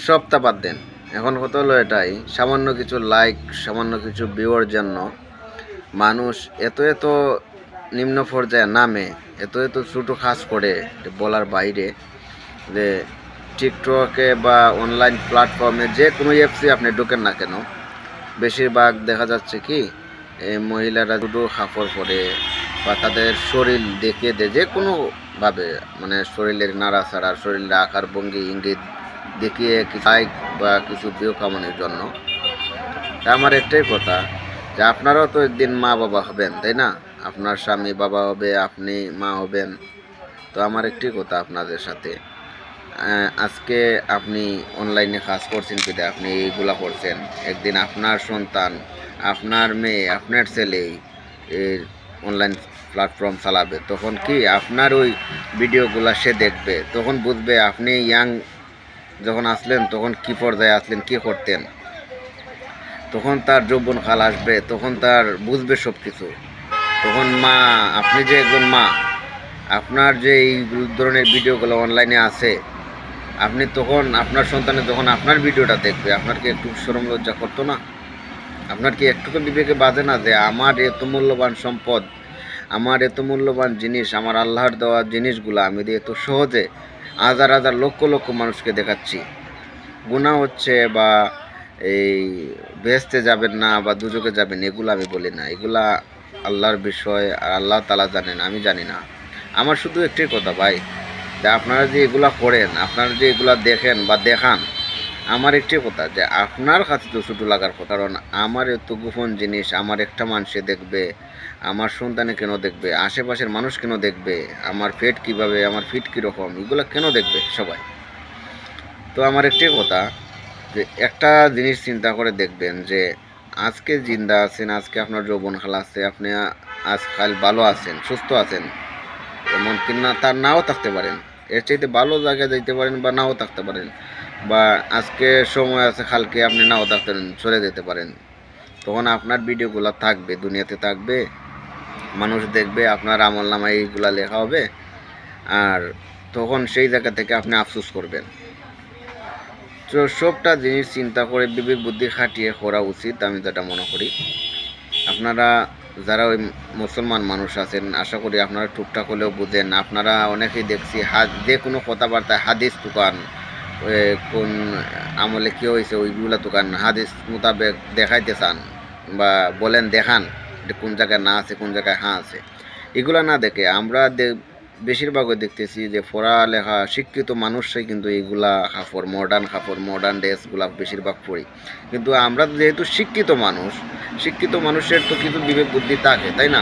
সবটা বাদ দেন। এখন কথা হলো এটাই, সামান্য কিছু লাইক, সামান্য কিছু ভিউর জন্য মানুষ এত এত নিম্ন পর্যায়ে নামে, এত এত ছোটো কাজ করে বলার বাইরে। যে টিকটকে বা অনলাইন প্ল্যাটফর্মে যে কোনো অ্যাপসে আপনি ঢোকেন না কেন, বেশিরভাগ দেখা যাচ্ছে কি এই মহিলারা দুটো কাপড় পরে বা তাদের শরীর দেখিয়ে দেয় যে কোনোভাবে, মানে শরীরের নাড়াচাড়া, শরীরের আকার ভঙ্গি ইঙ্গিত দেখিয়ে কিছু লাইক বা কিছু ভিউ কামানোর জন্য। তা আমার একটাই কথা, যে আপনারাও তো একদিন মা বাবা হবেন, তাই না? আপনার স্বামী বাবা হবে, আপনি মা হবেন। তো আমার একটি কথা আপনাদের সাথে, আজকে আপনি অনলাইনে কাজ করছেন কিনা, আপনি এইগুলা করছেন, একদিন আপনার সন্তান, আপনার মেয়ে, আপনার ছেলে এর অনলাইন প্ল্যাটফর্ম চালাবে, তখন কি আপনার ওই ভিডিওগুলা সে দেখবে, তখন বুঝবে আপনি ইয়াং যখন আসলেন তখন কি পর্যায়ে আসলেন, কি করতেন। তখন তার যৌবন কাল আসবে, তখন তার বুঝবে সব কিছু। তখন মা, আপনি যে একজন মা, আপনার যে এই ধরনের ভিডিওগুলো অনলাইনে আছে, আপনি তখন আপনার সন্তানে যখন আপনার ভিডিওটা দেখবে, আপনার কি একটু শরম লজ্জা করতো না? আপনার কি একটুকু বিবেকে বাজে না যে আমার এত মূল্যবান সম্পদ, আমার এত মূল্যবান জিনিস, আমার আল্লাহর দেওয়া জিনিসগুলো আমি দিয়ে এত সহজে হাজার হাজার লক্ষ লক্ষ মানুষকে দেখাচ্ছি, গুনাহ হচ্ছে বা এই বেহেশতে যাবেন না বা দুজকে যাবেন, এগুলো আমি বলি না, এগুলা আল্লাহর বিষয়, আর আল্লাহ তাআলা জানেন, আমি জানি না। আমার শুধু একটাই কথা ভাই, যে আপনারা যে এগুলা করেন, আপনারা যে এগুলা দেখেন বা দেখান, আমার একটি কথা, যে আপনার কাছে তো ছোটো লাগার কথা, কারণ আমার এত গোপন জিনিস আমার একটা মানুষে দেখবে, আমার সন্তানে কেন দেখবে, আশেপাশের মানুষ কেন দেখবে, আমার পেট কিভাবে, আমার ফিট কীরকম, এগুলো কেন দেখবে সবাই। তো আমার একটাই কথা, যে একটা জিনিস চিন্তা করে দেখবেন, যে আজকে জিন্দা আছেন, আজকে আপনার যৌবন কাল আছে, আপনি আজকাল ভালো আছেন, সুস্থ আছেন, এমন কি না তার নাও থাকতে পারেন, এর চাইতে ভালো জায়গায় যাইতে পারেন বা নাও থাকতে পারেন, বা আজকে সময় আছে কালকে আপনি নাও থাকতে পারেন, চলে যেতে পারেন। তখন আপনার ভিডিওগুলো থাকবে, দুনিয়াতে থাকবে, মানুষ দেখবে, আপনার আমল নামায় এইগুলা লেখা হবে, আর তখন সেই জায়গা থেকে আপনি আফসোস করবেন। তো সবটা জিনিস চিন্তা করে বিবেক বুদ্ধি খাটিয়ে করা উচিত, আমি যেটা মনে করি। আপনারা যারা ওই মুসলমান মানুষ আছেন, আশা করি আপনারা টুকটাক হলেও বুঝেন। আপনারা অনেকেই দেখছি যে কোনো কথাবার্তায় হাদিস দোকান, কোন আমলে কী হয়েছে ওইগুলা দোকান হাদিস মোতাবেক দেখাইতে চান বা বলেন দেখান, যে কোন জায়গায় না আছে কোন জায়গায় হ্যাঁ আছে। এগুলা না দেখে আমরা বেশিরভাগই দেখতেছি যে পড়ালেখা শিক্ষিত মানুষরাই কিন্তু এইগুলা কাপড়, মডার্ন ড্রেসগুলা বেশিরভাগ পরি। কিন্তু আমরা যেহেতু শিক্ষিত মানুষ, শিক্ষিত মানুষের তো কিছু বিবেক বুদ্ধি থাকে, তাই না?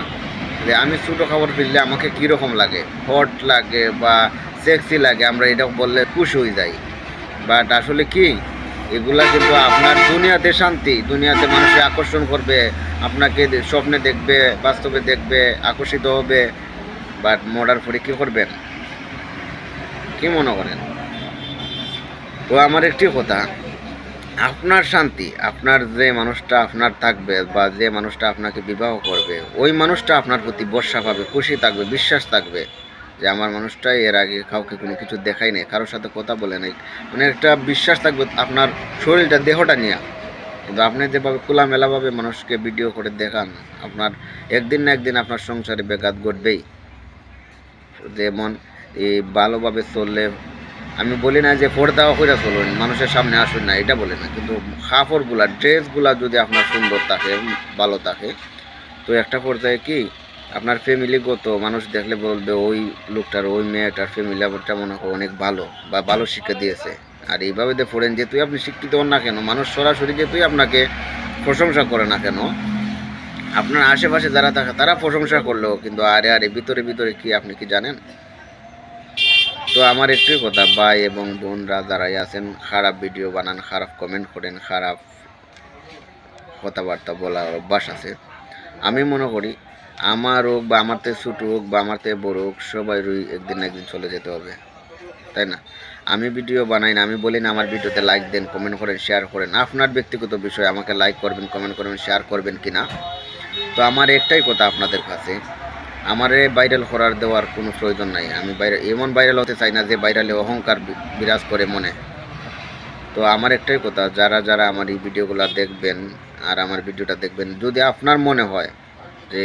যে আমি ছোটো খাবার ফেললে আমাকে কীরকম লাগে, হট লাগে বা সেক্সি লাগে, আমরা এটা বললে খুশি হয়ে যাই। বাট আসলে কি, এগুলা কিন্তু আপনার দুনিয়াতে শান্তি, দুনিয়াতে মানুষের আকর্ষণ করবে, আপনাকে স্বপ্নে দেখবে, বাস্তবে দেখবে, আকর্ষিত হবে। বাট মডার পরে কী করবেন, কি মনে করেন? তো আমার একটি কথা, আপনার শান্তি, আপনার যে মানুষটা আপনার থাকবে বা যে মানুষটা আপনাকে বিবাহ করবে, ওই মানুষটা আপনার প্রতি ভরসা পাবে, খুশি থাকবে, বিশ্বাস থাকবে যে আমার মানুষটাই এর আগে কাউকে কোনো কিছু দেখাই নেই, কারোর সাথে কথা বলে নাই, মানে একটা বিশ্বাস থাকবে আপনার শরীরটা, দেহটা নিয়ে। কিন্তু আপনি যেভাবে খোলামেলাভাবে মানুষকে ভিডিও করে দেখান, আপনার একদিন না একদিন আপনার সংসারে ব্যাঘাত ঘটবেই। যেমন এই ভালোভাবে চললে, আমি বলি না যে পর্দাও করে চলুন, মানুষের সামনে আসুন না, এটা বলি না, কিন্তু কাপড়গুলা, ড্রেসগুলা যদি আপনার সুন্দর থাকে, ভালো থাকে, তো একটা পর্যায়ে কি আপনার ফ্যামিলিগত মানুষ দেখলে বলবে ওই লোকটার, ওই মেয়েটার ফ্যামিলিটা মনে হয় অনেক ভালো বা ভালো শিক্ষা দিয়েছে। আর এইভাবে যে পড়েন, যেহেতুই আপনি শিক্ষিত হন না কেন, মানুষ সরাসরি যেহেতুই আপনাকে প্রশংসা করে না কেন, আপনার আশেপাশে যারা থাকে তারা প্রশংসা করলেও কিন্তু আরে আরে ভিতরে ভিতরে কি আপনি কি জানেন? তো আমার একটাই কথা, ভাই এবং বোনরা যারাই আছেন, খারাপ ভিডিও বানান, খারাপ কমেন্ট করেন, খারাপ কথাবার্তা বলার অভ্যাস আছে, আমি মনে করি আমার হোক বা আমার থেকে ছোটো হোক বা আমার থেকে বড়ো হোক, সবাইরই একদিন না একদিন চলে যেতে হবে, তাই না? আমি ভিডিও বানাই না, আমি বলি না আমার ভিডিওতে লাইক দেন, কমেন্ট করেন, শেয়ার করেন, আপনার ব্যক্তিগত বিষয়, আমাকে লাইক করবেন, কমেন্ট করবেন, শেয়ার করবেন কি না। তো আমার একটাই কথা আপনাদের কাছে, আমারে ভাইরাল করার দেওয়ার কোনো প্রয়োজন নাই। আমি এমন ভাইরাল হতে চাই না যে ভাইরালে অহংকার বিরাজ করে মনে। তো আমার একটাই কথা, যারা যারা আমার এই ভিডিওগুলো দেখবেন আর আমার ভিডিওটা দেখবেন, যদি আপনার মনে হয় যে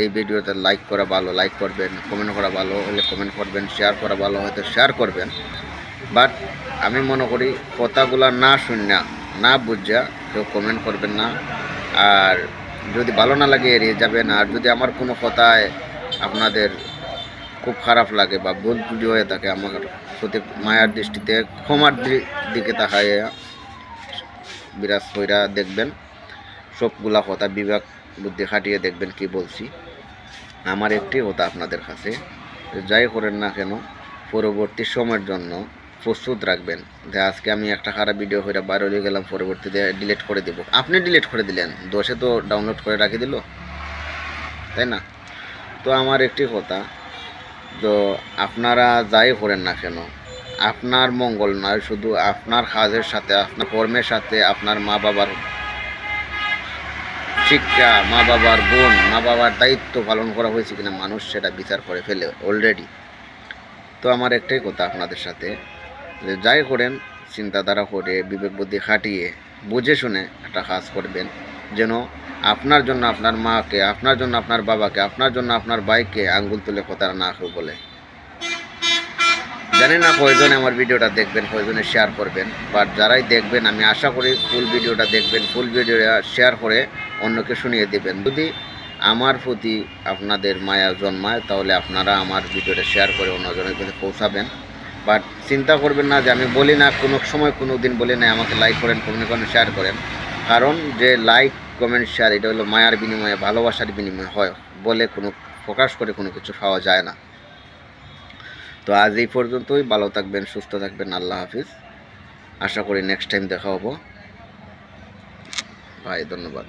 এই ভিডিওতে লাইক করা ভালো, লাইক করবেন, কমেন্ট করা ভালো হলে কমেন্ট করবেন, শেয়ার করা ভালো হয়তো শেয়ার করবেন। বাট আমি মনে করি কথাগুলো না শুনে না বুঝা কেউ কমেন্ট করবেন না। আর যদি ভালো না লাগে এড়িয়ে যাবেন। আর যদি আমার কোনো কথায় আপনাদের খুব খারাপ লাগে বা ভুল ত্রুটি হয়ে থাকে, আমার প্রতি মায়ার দৃষ্টিতে ক্ষমার দিকে তাকায় বিরাজ কইরা দেখবেন। সবগুলা কথা বিবেক বুদ্ধি খাটিয়ে দেখবেন কি বলছি। আমার একটি কথা আপনাদের কাছে, যাই করেন না কেন পরবর্তী সময়ের জন্য প্রস্তুত রাখবেন। যে আজকে আমি একটা খারাপ ভিডিও করে বাইরে হয়ে গেলাম, পরবর্তীতে ডিলিট করে দেব। আপনি ডিলিট করে দিলেন, দোষে তো ডাউনলোড করে রাখি দিল, তাই না? তো আমার একটি কথা, তো আপনারা যাই করেন না কেন আপনার মঙ্গল নয়, শুধু আপনার কাজের সাথে, আপনার কর্মের সাথে, আপনার মা বাবার শিক্ষা, মা বাবার গুণ, মা বাবার দায়িত্ব পালন করা হয়েছে কিনা মানুষ সেটা বিচার করে ফেলে অলরেডি। তো আমার একটাই কথা আপনাদের সাথে, যে যাই করেন চিন্তাধারা করে বিবেক বুদ্ধি খাটিয়ে বুঝে শুনে একটা কাজ করবেন, যেন আপনার জন্য আপনার মাকে, আপনার জন্য আপনার বাবাকে, আপনার জন্য আপনার ভাইকে আঙ্গুল তুলে কথা না কেউ বলে। জানি না কয়জনে আমার ভিডিওটা দেখবেন, কয়জনে শেয়ার করবেন, বাট যারাই দেখবেন আমি আশা করি ফুল ভিডিওটা দেখবেন, ফুল ভিডিওটা শেয়ার করে অন্যকে শুনিয়ে দেবেন। যদি আমার প্রতি আপনাদের মায়া জন্মায় তাহলে আপনারা আমার ভিডিওটা শেয়ার করে অন্যজনের কাছে পৌঁছাবেন। বাট চিন্তা করবেন না যে আমি বলি না, কোনো সময় কোনো দিন বলি না আমাকে লাইক করেন, কমেন্ট করেন, শেয়ার করেন। কারণ যে লাইক কমেন্ট শেয়ার এটা হলো মায়ার বিনিময়ে, ভালোবাসার বিনিময়ে হয়, বলে কোনো প্রকাশ করে কোনো কিছু পাওয়া যায় না। তো আজ এই পর্যন্তই। ভালো থাকবেন, সুস্থ থাকবেন, আল্লাহ হাফিজ। আশা করি নেক্সট টাইম দেখা হবো। ভাই ধন্যবাদ।